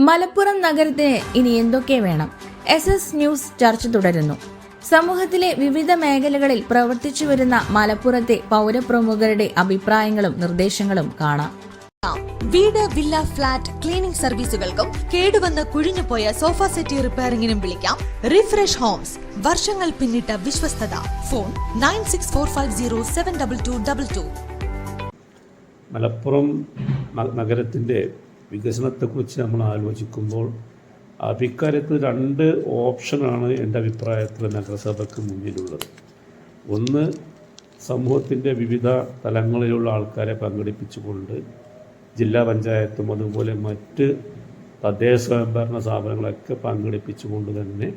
മലപ്പുറം നഗരത്തിന് ഇനി എന്തൊക്കെ വേണം? SS ന്യൂസ് ചർച്ച തുടരുന്നു. സമൂഹത്തിലെ വിവിധ മേഖലകളിൽ പ്രവർത്തിച്ചു വരുന്ന മലപ്പുറത്തെ പൗരപ്രമുഖരുടെ അഭിപ്രായങ്ങളും നിർദ്ദേശങ്ങളും കാണാം. വീട്, വില്ല, ഫ്ളാറ്റ് ക്ലീനിംഗ് സർവീസുകൾക്കും കേടുവന്ന് കുഴിഞ്ഞുപോയ സോഫ സെറ്റ് റിപ്പയറിംഗിനും വിളിക്കാം റിഫ്രഷ് ഹോംസ്. വർഷങ്ങൾ പിന്നിട്ട വിശ്വസ്തത. ഫോൺ 9645072222. മലപ്പുറം നഗരത്തിൻ്റെ വികസനത്തെക്കുറിച്ച് നമ്മൾ ആലോചിക്കുമ്പോൾ ഇക്കാര്യത്തിൽ രണ്ട് ഓപ്ഷനാണ് എൻ്റെ അഭിപ്രായത്തിൽ നഗരസഭയ്ക്ക് മുന്നിലുള്ളത്. ഒന്ന്, സമൂഹത്തിൻ്റെ വിവിധ തലങ്ങളിലുള്ള ആൾക്കാരെ പങ്കെടുപ്പിച്ചുകൊണ്ട് ജില്ലാ പഞ്ചായത്തും അതുപോലെ മറ്റ് തദ്ദേശ സ്വയംഭരണ സ്ഥാപനങ്ങളൊക്കെ പങ്കെടുപ്പിച്ചുകൊണ്ട് തന്നെ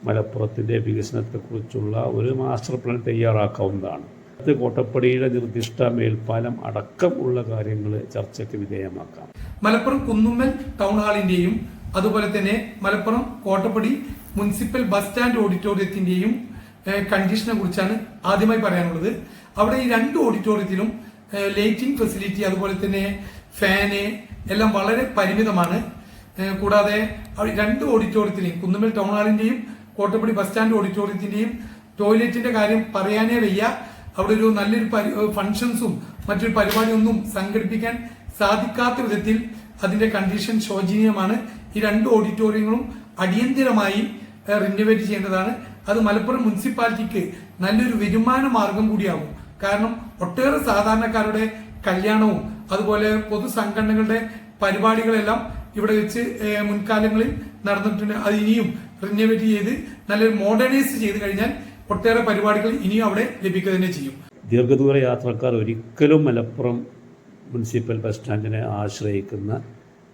മലപ്പുറത്തിൻ്റെ വികസനത്തെക്കുറിച്ചുള്ള ഒരു മാസ്റ്റർ പ്ലാൻ തയ്യാറാക്കാവുന്നതാണ്. അത് കോട്ടപ്പടിയുടെ നിർദ്ദിഷ്ട മേൽപ്പാലം അടക്കം ഉള്ള കാര്യങ്ങൾ ചർച്ചയ്ക്ക് വിധേയമാക്കാം. മലപ്പുറം കുന്നുമ്മൽ ടൗൺ ഹാളിന്റെയും അതുപോലെ തന്നെ Malappuram Kottappadi municipal bus stand ഓഡിറ്റോറിയത്തിന്റെയും കണ്ടീഷനെ കുറിച്ചാണ് ആദ്യമായി പറയാനുള്ളത്. അവിടെ ഈ രണ്ട് ഓഡിറ്റോറിയത്തിലും ലൈറ്റിംഗ് ഫെസിലിറ്റി അതുപോലെ തന്നെ ഫാന് എല്ലാം വളരെ പരിമിതമാണ്. കൂടാതെ രണ്ട് ഓഡിറ്റോറിയത്തിലെയും കുന്നുമ്മൽ ടൗൺ ഹാളിന്റെയും കോട്ടപ്പടി ബസ് സ്റ്റാൻഡ് ഓഡിറ്റോറിയത്തിന്റെയും ടോയ്ലറ്റിന്റെ കാര്യം പറയാനേ വയ്യ. അവിടെ ഒരു നല്ലൊരു ഫംഗ്ഷൻസും മറ്റൊരു പരിപാടിയൊന്നും സംഘടിപ്പിക്കാൻ സാധിക്കാത്ത വിധത്തിൽ അതിന്റെ കണ്ടീഷൻ ശോചനീയമാണ്. ഈ രണ്ട് ഓഡിറ്റോറിയങ്ങളും അടിയന്തിരമായി റിനോവേറ്റ് ചെയ്യേണ്ടതാണ്. അത് മലപ്പുറം മുനിസിപ്പാലിറ്റിക്ക് നല്ലൊരു വരുമാന മാർഗം കൂടിയാകും. കാരണം ഒട്ടേറെ സാധാരണക്കാരുടെ കല്യാണവും അതുപോലെ പൊതുസംഘടനകളുടെ പരിപാടികളെല്ലാം ഇവിടെ വെച്ച് മുൻകാലങ്ങളിൽ നടന്നിട്ടുണ്ട്. അത് ഇനിയും റിനോവേറ്റ് ചെയ്ത് നല്ലൊരു മോഡേണൈസ് ചെയ്ത് കഴിഞ്ഞാൽ ഒട്ടേറെ പരിപാടികൾ ഇനിയും അവിടെ ലഭിക്കുക തന്നെ ചെയ്യും. ദീർഘദൂര യാത്രക്കാർ ഒരിക്കലും മലപ്പുറം മുനിസിപ്പൽ ബസ് സ്റ്റാൻഡിനെ ആശ്രയിക്കുന്ന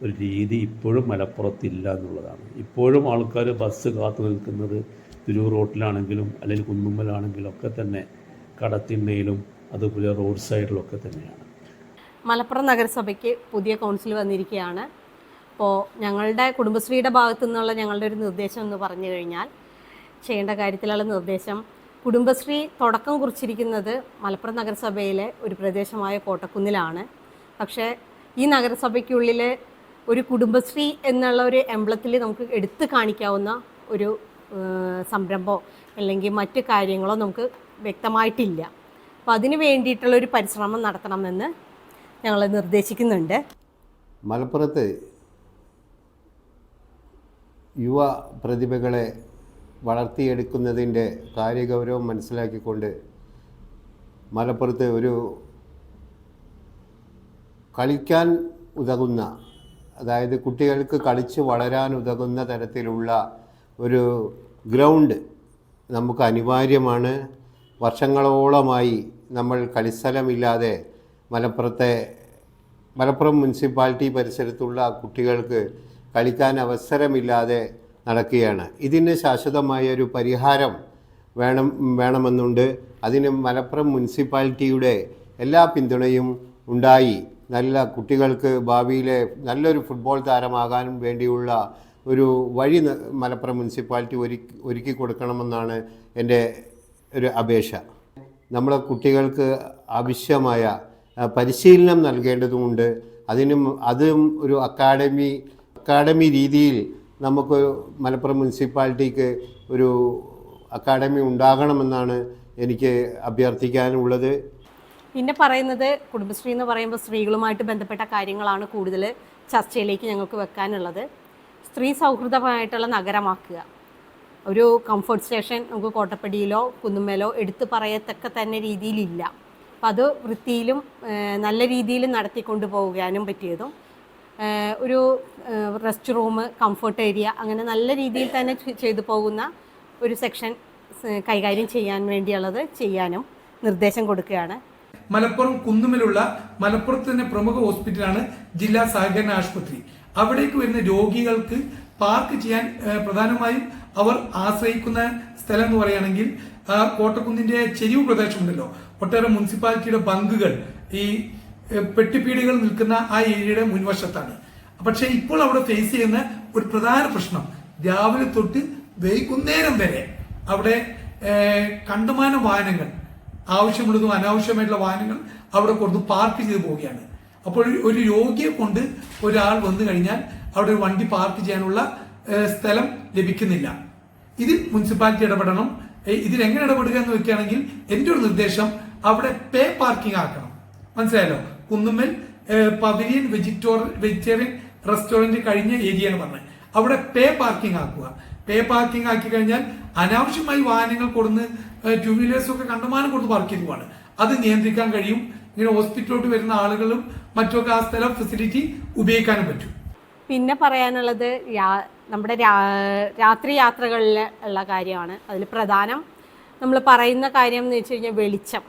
ഒരു രീതി ഇപ്പോഴും മലപ്പുറത്തില്ല എന്നുള്ളതാണ്. ഇപ്പോഴും ആൾക്കാർ ബസ് കാത്തു നിൽക്കുന്നത് തിരൂർ റോട്ടിലാണെങ്കിലും അല്ലെങ്കിൽ കുന്നുമ്മലാണെങ്കിലും ഒക്കെ തന്നെ കടത്തിണ്ണയിലും അതുപോലെ റോഡ് സൈഡിലൊക്കെ തന്നെയാണ്. മലപ്പുറം നഗരസഭയ്ക്ക് പുതിയ കൗൺസിൽ വന്നിരിക്കുകയാണ്. അപ്പോൾ ഞങ്ങളുടെ കുടുംബശ്രീയുടെ ഭാഗത്തു നിന്നുള്ള ഞങ്ങളുടെ ഒരു നിർദ്ദേശം എന്ന് പറഞ്ഞു കഴിഞ്ഞാൽ, ചെയ്യേണ്ട കാര്യത്തിലുള്ള നിർദ്ദേശം, കുടുംബശ്രീ തുടക്കം കുറിച്ചിരിക്കുന്നത് മലപ്പുറം നഗരസഭയിലെ ഒരു പ്രദേശമായ കോട്ടക്കുന്നിലാണ്. പക്ഷേ ഈ നഗരസഭയ്ക്കുള്ളിൽ ഒരു കുടുംബശ്രീ എന്നുള്ള ഒരു എംബ്ലത്തിൽ നമുക്ക് എടുത്തു കാണിക്കാവുന്ന ഒരു സംരംഭമോ അല്ലെങ്കിൽ മറ്റ് കാര്യങ്ങളോ നമുക്ക് വ്യക്തമായിട്ടില്ല. അപ്പോൾ അതിന് വേണ്ടിയിട്ടുള്ള ഒരു പരിശ്രമം നടത്തണമെന്ന് ഞങ്ങൾ നിർദ്ദേശിക്കുന്നുണ്ട്. മലപ്പുറത്ത് യുവ പ്രതിഭകളെ വളർത്തിയെടുക്കുന്നതിൻ്റെ കാര്യഗൗരവം മനസ്സിലാക്കിക്കൊണ്ട് മലപ്പുറത്ത് ഒരു കളിക്കാൻ ഉതകുന്ന, അതായത് കുട്ടികൾക്ക് കളിച്ച് വളരാൻ ഉതകുന്ന തരത്തിലുള്ള ഒരു ഗ്രൗണ്ട് നമുക്ക് അനിവാര്യമാണ്. വർഷങ്ങളോളമായി നമ്മൾ കളിസ്ഥലമില്ലാതെ മലപ്പുറം മുനിസിപ്പാലിറ്റി പരിസരത്തുള്ള കുട്ടികൾക്ക് കളിക്കാൻ അവസരമില്ലാതെ നടക്കുകയാണ്. ഇതിന് ശാശ്വതമായ ഒരു പരിഹാരം വേണമെന്നുണ്ട്. അതിന് മലപ്പുറം മുനിസിപ്പാലിറ്റിയുടെ എല്ലാ പിന്തുണയും ഉണ്ടായി നല്ല കുട്ടികൾക്ക് ഭാവിയിലെ നല്ലൊരു ഫുട്ബോൾ താരമാകാൻ വേണ്ടിയുള്ള ഒരു വഴി മലപ്പുറം മുനിസിപ്പാലിറ്റി ഒരുക്കി കൊടുക്കണമെന്നാണ് എൻ്റെ ഒരു അപേക്ഷ. നമ്മളെ കുട്ടികൾക്ക് ആവശ്യമായ പരിശീലനം നൽകേണ്ടതുണ്ട്. അതും ഒരു അക്കാഡമി രീതിയിൽ നമുക്ക് മലപ്പുറം മുനിസിപ്പാലിറ്റിക്ക് ഒരു അക്കാഡമി ഉണ്ടാകണമെന്നാണ് എനിക്ക് അഭ്യർത്ഥിക്കാനുള്ളത്. പിന്നെ പറയുന്നത്, കുടുംബശ്രീ എന്ന് പറയുമ്പോൾ സ്ത്രീകളുമായിട്ട് ബന്ധപ്പെട്ട കാര്യങ്ങളാണ് കൂടുതൽ ചർച്ചയിലേക്ക് ഞങ്ങൾക്ക് വെക്കാനുള്ളത്. സ്ത്രീ സൗഹൃദമായിട്ടുള്ള നഗരമാക്കുക. ഒരു കംഫർട്ട് സ്റ്റേഷൻ നമുക്ക് കോട്ടപ്പടിയിലോ കുന്നുമ്മലോ എടുത്തു പറയത്തക്ക തന്നെ രീതിയിലില്ല. അപ്പം അത് വൃത്തിയിലും നല്ല രീതിയിലും നടത്തിക്കൊണ്ട് പോകാനും പറ്റിയതും, ഒരു റെസ്റ്റ് റൂം, കംഫർട്ട് ഏരിയ, അങ്ങനെ നല്ല രീതിയിൽ തന്നെ ചെയ്തു പോകുന്ന ഒരു സെക്ഷൻ കൈകാര്യം ചെയ്യാൻ വേണ്ടിയുള്ളത് ചെയ്യാനും നിർദ്ദേശം കൊടുക്കുകയാണ്. മലപ്പുറം കുന്നുമ്മലുള്ള മലപ്പുറത്ത് തന്നെ പ്രമുഖ ഹോസ്പിറ്റലാണ് ജില്ലാ സഹകരണ ആശുപത്രി. അവിടേക്ക് വരുന്ന രോഗികൾക്ക് പാർക്ക് ചെയ്യാൻ പ്രധാനമായും അവർ ആശ്രയിക്കുന്ന സ്ഥലം എന്ന് പറയുകയാണെങ്കിൽ കോട്ടക്കുന്നിന്റെ ചെരിവ് പ്രദേശമുണ്ടല്ലോ, ഒട്ടേറെ മുനിസിപ്പാലിറ്റിയുടെ ബങ്കുകൾ, ഈ പെട്ടിപ്പീടികൾ നിൽക്കുന്ന ആ ഏരിയയുടെ മുൻവശത്താണ്. പക്ഷെ ഇപ്പോൾ അവിടെ ഫേസ് ചെയ്യുന്ന ഒരു പ്രധാന പ്രശ്നം, രാവിലെ തൊട്ട് വൈകുന്നേരം വരെ അവിടെ കണ്ടമാനം വാഹനങ്ങൾ, ആവശ്യമുള്ളതും അനാവശ്യമായിട്ടുള്ള വാഹനങ്ങൾ അവിടെ കൊടുത്ത് പാർക്ക് ചെയ്ത് പോവുകയാണ്. അപ്പോൾ ഒരു രോഗിയെ കൊണ്ട് ഒരാൾ വന്നു കഴിഞ്ഞാൽ അവിടെ ഒരു വണ്ടി പാർക്ക് ചെയ്യാനുള്ള സ്ഥലം ലഭിക്കുന്നില്ല. ഇതിൽ മുനിസിപ്പാലിറ്റി ഇടപെടണം. ഇതിലെങ്ങനെ ഇടപെടുക എന്ന് വെക്കുകയാണെങ്കിൽ എൻ്റെ ഒരു നിർദ്ദേശം അവിടെ പേ പാർക്കിംഗ് ആക്കണം. മനസ്സിലായല്ലോ? കുന്നുമ്മൽ പവിലിയൻ വെജിറ്റേറിയൻ റെസ്റ്റോറന്റ് കഴിഞ്ഞ ഏരിയ എന്ന് പറഞ്ഞത് അവിടെ പേ പാർക്കിംഗ് ആക്കുക. പേ പാർക്കിംഗ് ആക്കി കഴിഞ്ഞാൽ അനാവശ്യമായി വാഹനങ്ങൾ കൊടുന്ന് 2 വീലേഴ്സും ഒക്കെ കണ്ടമാനം കൊടുത്ത് പാർക്ക് ചെയ്തുവാണ്. അത് നിയന്ത്രിക്കാൻ കഴിയും. ഇങ്ങനെ ഹോസ്പിറ്റലിലോട്ട് വരുന്ന ആളുകളും മറ്റുമൊക്കെ ആ സ്ഥലം ഫെസിലിറ്റി ഉപയോഗിക്കാനും പറ്റും. പിന്നെ പറയാനുള്ളത് നമ്മുടെ രാത്രി യാത്രകളിൽ ഉള്ള കാര്യമാണ്. അതിൽ പ്രധാനം നമ്മൾ പറയുന്ന കാര്യം എന്ന് വെച്ച് കഴിഞ്ഞാൽ വെളിച്ചം.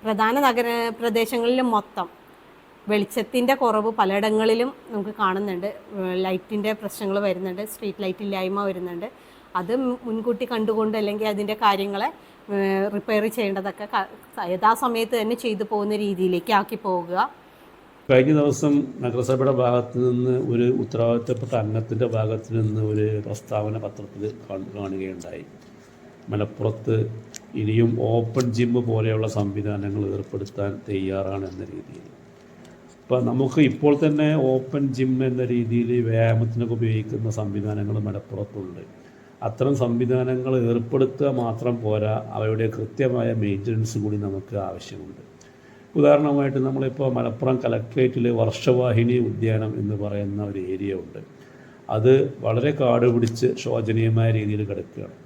പ്രധാന നഗര പ്രദേശങ്ങളിൽ മൊത്തം വെളിച്ചത്തിൻ്റെ കുറവ് പലയിടങ്ങളിലും നമുക്ക് കാണുന്നുണ്ട്. ലൈറ്റിൻ്റെ പ്രശ്നങ്ങൾ വരുന്നുണ്ട്, സ്ട്രീറ്റ് ലൈറ്റ് ഇല്ലായ്മ വരുന്നുണ്ട്. അത് മുൻകൂട്ടി കണ്ടുകൊണ്ട് അല്ലെങ്കിൽ അതിൻ്റെ കാര്യങ്ങളെ റിപ്പയർ ചെയ്യേണ്ടതൊക്കെ യഥാസമയത്ത് തന്നെ ചെയ്തു പോകുന്ന രീതിയിലേക്ക് ആക്കി പോകുക. കഴിഞ്ഞ ദിവസം നഗരസഭയുടെ ഭാഗത്ത് നിന്ന് ഒരു ഉത്തരവാദിത്തപ്പെട്ട അംഗത്തിൻ്റെ ഭാഗത്ത് നിന്ന് ഒരു പ്രസ്താവന പത്രത്തിൽ കാണുകയുണ്ടായി. മലപ്പുറത്ത് ഇനിയും ഓപ്പൺ ജിം പോലെയുള്ള സംവിധാനങ്ങൾ ഏർപ്പെടുത്താൻ തയ്യാറാണ് എന്ന രീതിയിൽ. അപ്പം നമുക്ക് ഇപ്പോൾ തന്നെ ഓപ്പൺ ജിം എന്ന രീതിയിൽ വ്യായാമത്തിനൊക്കെ ഉപയോഗിക്കുന്ന സംവിധാനങ്ങൾ മലപ്പുറത്തുണ്ട്. അത്തരം സംവിധാനങ്ങൾ ഏർപ്പെടുത്തുക മാത്രം പോരാ, അവയുടെ കൃത്യമായ മെയിൻ്റനൻസ് കൂടി നമുക്ക് ആവശ്യമുണ്ട്. ഉദാഹരണമായിട്ട് നമ്മളിപ്പോൾ മലപ്പുറം കലക്ട്രേറ്റിൽ വർഷവാഹിനി ഉദ്യാനം എന്ന് പറയുന്ന ഒരു ഏരിയ ഉണ്ട്. അത് വളരെ കാട് പിടിച്ച് ശോചനീയമായ രീതിയിൽ കിടക്കുകയാണ്.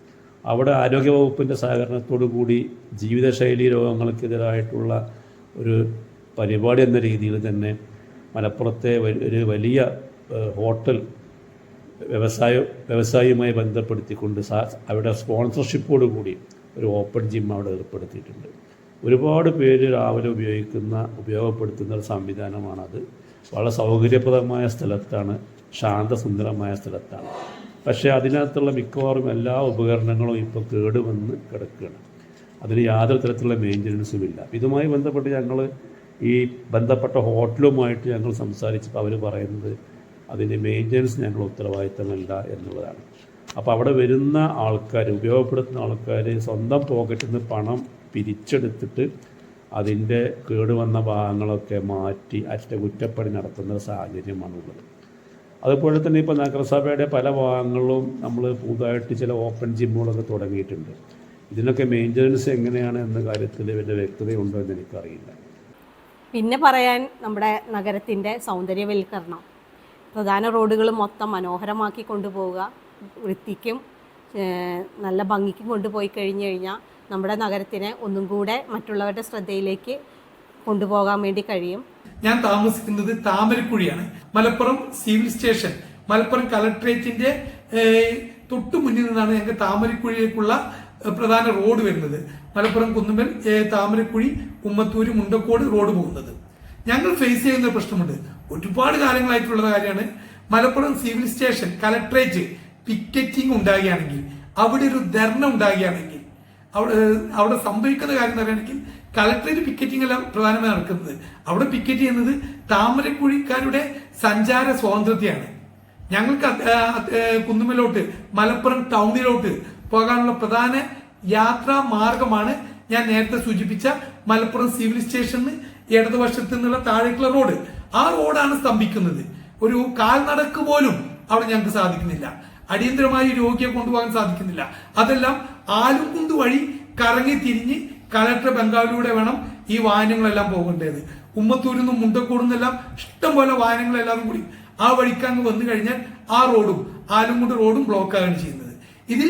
അവിടെ ആരോഗ്യവകുപ്പിൻ്റെ സഹകരണത്തോടു കൂടി ജീവിതശൈലി രോഗങ്ങൾക്കെതിരായിട്ടുള്ള ഒരു പരിപാടി എന്ന രീതിയിൽ തന്നെ മലപ്പുറത്തെ ഒരു വലിയ ഹോട്ടൽ വ്യവസായവുമായി ബന്ധപ്പെടുത്തിക്കൊണ്ട് അവിടെ സ്പോൺസർഷിപ്പോടു കൂടി ഒരു ഓപ്പൺ ജിം അവിടെ ഏർപ്പെടുത്തിയിട്ടുണ്ട്. ഒരുപാട് പേര് രാവിലെ ഉപയോഗപ്പെടുത്തുന്ന ഒരു സംവിധാനമാണത്. വളരെ സൗകര്യപ്രദമായ സ്ഥലത്താണ്, ശാന്തസുന്ദരമായ സ്ഥലത്താണ്. പക്ഷേ അതിനകത്തുള്ള മിക്കവാറും എല്ലാ ഉപകരണങ്ങളും ഇപ്പോൾ കേടുവന്ന് കിടക്കുകയാണ്. അതിന് യാതൊരു തരത്തിലുള്ള മെയിൻ്റനൻസും ഇല്ല. ഇതുമായി ബന്ധപ്പെട്ട് ഞങ്ങൾ ഈ ബന്ധപ്പെട്ട ഹോട്ടലുമായിട്ട് ഞങ്ങൾ സംസാരിച്ചപ്പോൾ അവർ പറയുന്നത് അതിൻ്റെ മെയിൻ്റനൻസ് ഞങ്ങൾ ഉത്തരവാദിത്തമല്ല എന്നുള്ളതാണ്. അപ്പോൾ അവിടെ വരുന്ന ആൾക്കാർ, ഉപയോഗപ്പെടുത്തുന്ന ആൾക്കാർ സ്വന്തം പോക്കറ്റിൽ നിന്ന് പണം പിരിച്ചെടുത്തിട്ട് അതിൻ്റെ കേടുവന്ന ഭാഗങ്ങളൊക്കെ മാറ്റി അറ്റകുറ്റപ്പണി നടത്തുന്ന സാഹചര്യമാണുള്ളത്. അതുപോലെ തന്നെ ഇപ്പോൾ നഗരസഭയുടെ പല ഭാഗങ്ങളിലും നമ്മൾ പുതുതായിട്ട് ചില ഓപ്പൺ ജിമ്മുകളൊക്കെ തുടങ്ങിയിട്ടുണ്ട്. ഇതിനൊക്കെ മെയിൻ്റനൻസ് എങ്ങനെയാണ് എന്ന കാര്യത്തിൽ വലിയ വ്യക്തതയുണ്ടോ എന്ന് എനിക്കറിയില്ല. പിന്നെ പറയാൻ നമ്മുടെ നഗരത്തിൻ്റെ സൗന്ദര്യവൽക്കരണം. പ്രധാന റോഡുകൾ മൊത്തം മനോഹരമാക്കി കൊണ്ടുപോവുക, വൃത്തിക്കും നല്ല ഭംഗിക്കും കൊണ്ടുപോയി കഴിഞ്ഞാൽ നമ്മുടെ നഗരത്തിനെ ഒന്നും കൂടെ മറ്റുള്ളവരുടെ ശ്രദ്ധയിലേക്ക് കൊണ്ടുപോകാൻ വേണ്ടി കഴിയും. ഞാൻ താമസിക്കുന്നത് താമരക്കുഴിയാണ്. മലപ്പുറം സിവിൽ സ്റ്റേഷൻ, മലപ്പുറം കലക്ട്രേറ്റിന്റെ തൊട്ടു മുന്നിൽ നിന്നാണ് ഞങ്ങൾക്ക് താമരക്കുഴിയിലേക്കുള്ള പ്രധാന റോഡ് വരുന്നത്. മലപ്പുറം കുന്നുമ്മൽ താമരക്കുഴി ഉമ്മത്തൂര് മുണ്ടക്കോട് റോഡ് പോകുന്നത്. ഞങ്ങൾ ഫേസ് ചെയ്യുന്ന പ്രശ്നമുണ്ട്. ഒരുപാട് കാലങ്ങളായിട്ടുള്ള കാര്യമാണ്. Malappuram civil station collectorate picketing ഉണ്ടാകുകയാണെങ്കിൽ, അവിടെ ഒരു ധർണ ഉണ്ടാകുകയാണെങ്കിൽ, അവിടെ സംഭവിക്കുന്ന കാര്യം എന്ന് പറയുകയാണെങ്കിൽ കളക്ടറേറ്റ് പിക്കറ്റിംഗ് അല്ല പ്രധാനമായി നടക്കുന്നത്. അവിടെ പിക്കറ്റ് ചെയ്യുന്നത് താമരക്കുഴിക്കാരുടെ സഞ്ചാര സ്വാതന്ത്ര്യത്തെയാണ്. ഞങ്ങൾക്ക് കുന്നുമ്മലോട്ട് മലപ്പുറം ടൗണിലോട്ട് പോകാനുള്ള പ്രധാന യാത്രാ മാർഗമാണ് ഞാൻ നേരത്തെ സൂചിപ്പിച്ച മലപ്പുറം സിവിൽ സ്റ്റേഷന് ഇടതുവശത്ത് നിന്നുള്ള താഴേക്കുള്ള റോഡ്. ആ റോഡാണ് സ്തംഭിക്കുന്നത്. ഒരു കാൽനടക്ക് പോലും അവിടെ ഞങ്ങൾക്ക് സാധിക്കുന്നില്ല. അടിയന്തരമായി രോഗിയെ കൊണ്ടുപോകാൻ സാധിക്കുന്നില്ല. അതെല്ലാം ആലുംകുണ്ട് വഴി കറങ്ങി തിരിഞ്ഞ് കളക്ടർ ബംഗാളിലൂടെ വേണം ഈ വാഹനങ്ങളെല്ലാം പോകേണ്ടത്. ഉമ്മത്തൂരിൽ നിന്നും മുണ്ടക്കോട് നിന്നെല്ലാം ഇഷ്ടംപോലെ വാഹനങ്ങളെല്ലാം കൂടി ആ വഴിക്കങ്ങ് വന്നു കഴിഞ്ഞാൽ ആ റോഡും ആലുംകുണ്ട് റോഡും ബ്ലോക്ക് ആവുകയാണ് ചെയ്യുന്നത്. ഇതിൽ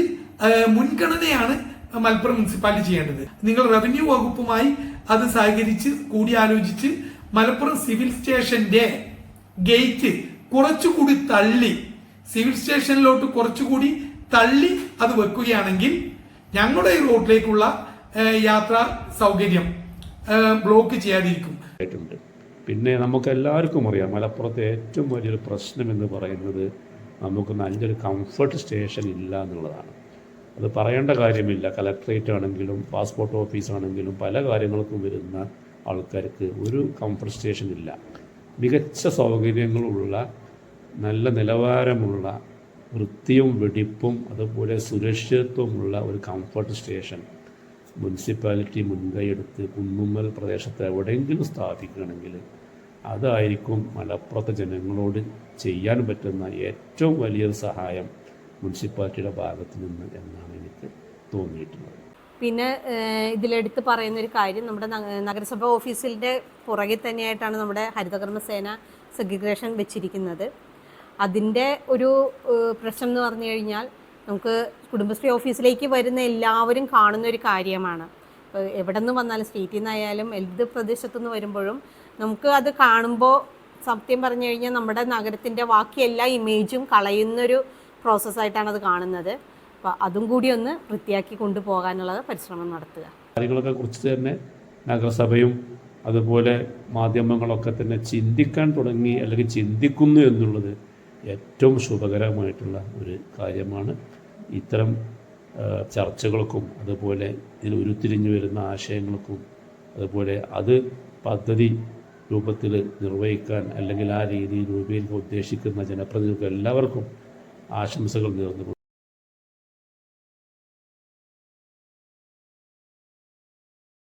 മുൻഗണനയാണ് മലപ്പുറം മുനിസിപ്പാലിറ്റി ചെയ്യേണ്ടത്. നിങ്ങൾ റവന്യൂ വകുപ്പുമായി അത് സഹകരിച്ച് കൂടിയാലോചിച്ച് മലപ്പുറം സിവിൽ സ്റ്റേഷന്റെ ഗേറ്റ് കുറച്ചുകൂടി തള്ളി, സിവിൽ സ്റ്റേഷനിലോട്ട് കുറച്ചുകൂടി തള്ളി അത് വെക്കുകയാണെങ്കിൽ ഞങ്ങളുടെ ഈ റോഡിലേക്കുള്ള യാത്രാ സൗകര്യം ബ്ലോക്ക് ചെയ്യാതിരിക്കും. പിന്നെ നമുക്ക് എല്ലാവർക്കും അറിയാം, മലപ്പുറത്തെ ഏറ്റവും വലിയൊരു പ്രശ്നം എന്ന് പറയുന്നത് നമുക്ക് നല്ലൊരു കംഫർട്ട് സ്റ്റേഷൻ ഇല്ല എന്നുള്ളതാണ്. അത് പറയേണ്ട കാര്യമില്ല. കലക്ട്രേറ്റ് ആണെങ്കിലും പാസ്പോർട്ട് ഓഫീസാണെങ്കിലും പല കാര്യങ്ങൾക്കും വരുന്ന ആൾക്കാർക്ക് ഒരു കംഫർട്ട് സ്റ്റേഷൻ ഇല്ല. മികച്ച സൗകര്യങ്ങളുള്ള, നല്ല നിലവാരമുള്ള, വൃത്തിയും വെടിപ്പും അതുപോലെ സുരക്ഷിതത്വമുള്ള ഒരു കംഫർട്ട് സ്റ്റേഷൻ മുനിസിപ്പാലിറ്റി മുൻകൈയെടുത്ത് കുന്നുമ്മൽ പ്രദേശത്ത് എവിടെയെങ്കിലും സ്ഥാപിക്കുകയാണെങ്കിൽ അതായിരിക്കും മലപ്പുറത്തെ ജനങ്ങളോട് ചെയ്യാൻ പറ്റുന്ന ഏറ്റവും വലിയൊരു സഹായം മുനിസിപ്പാലിറ്റിയുടെ ഭാഗത്ത് നിന്ന് എന്നാണ് എനിക്ക് തോന്നിയിട്ടുള്ളത്. പിന്നെ ഇതിലെടുത്ത് പറയുന്നൊരു കാര്യം, നമ്മുടെ നഗരസഭ ഓഫീസിൻ്റെ പുറകിൽ തന്നെയായിട്ടാണ് നമ്മുടെ ഹരിതകർമ്മസേന സെഗ്രിഗേഷൻ വെച്ചിരിക്കുന്നത്. അതിൻ്റെ ഒരു പ്രശ്നം എന്ന് പറഞ്ഞു കഴിഞ്ഞാൽ നമുക്ക് കുടുംബശ്രീ ഓഫീസിലേക്ക് വരുന്ന എല്ലാവരും കാണുന്ന ഒരു കാര്യമാണ്. എവിടെ നിന്ന് വന്നാലും, സ്റ്റേറ്റിൽ നിന്നായാലും ഏത് പ്രദേശത്തു നിന്ന് വരുമ്പോഴും നമുക്ക് അത് കാണുമ്പോൾ സത്യം പറഞ്ഞു കഴിഞ്ഞാൽ നമ്മുടെ നഗരത്തിൻ്റെ ബാക്കി എല്ലാ ഇമേജും കളയുന്നൊരു പ്രോസസ്സായിട്ടാണ് അത് കാണുന്നത്. അപ്പോൾ അതും കൂടി ഒന്ന് വൃത്തിയാക്കി കൊണ്ടുപോകാനുള്ള പരിശ്രമം നടത്തുക. കാര്യങ്ങളൊക്കെ കുറിച്ച് തന്നെ നഗരസഭയും അതുപോലെ മാധ്യമങ്ങളൊക്കെ തന്നെ ചിന്തിക്കാൻ തുടങ്ങി അല്ലെങ്കിൽ ചിന്തിക്കുന്നു എന്നുള്ളത് ഏറ്റവും ശുഭകരമായിട്ടുള്ള ഒരു കാര്യമാണ്. ഇത്തരം ചർച്ചകൾക്കും അതുപോലെ ഇതിൽ ഉരുത്തിരിഞ്ഞു വരുന്ന ആശയങ്ങൾക്കും അതുപോലെ അത് പദ്ധതി രൂപത്തിൽ നിർവഹിക്കാൻ അല്ലെങ്കിൽ ആ രീതിയിൽ രൂപീകരിക്കാൻ ഉദ്ദേശിക്കുന്ന ജനപ്രതിനിധികൾക്ക് എല്ലാവർക്കും ആശംസകൾ നേർന്നു.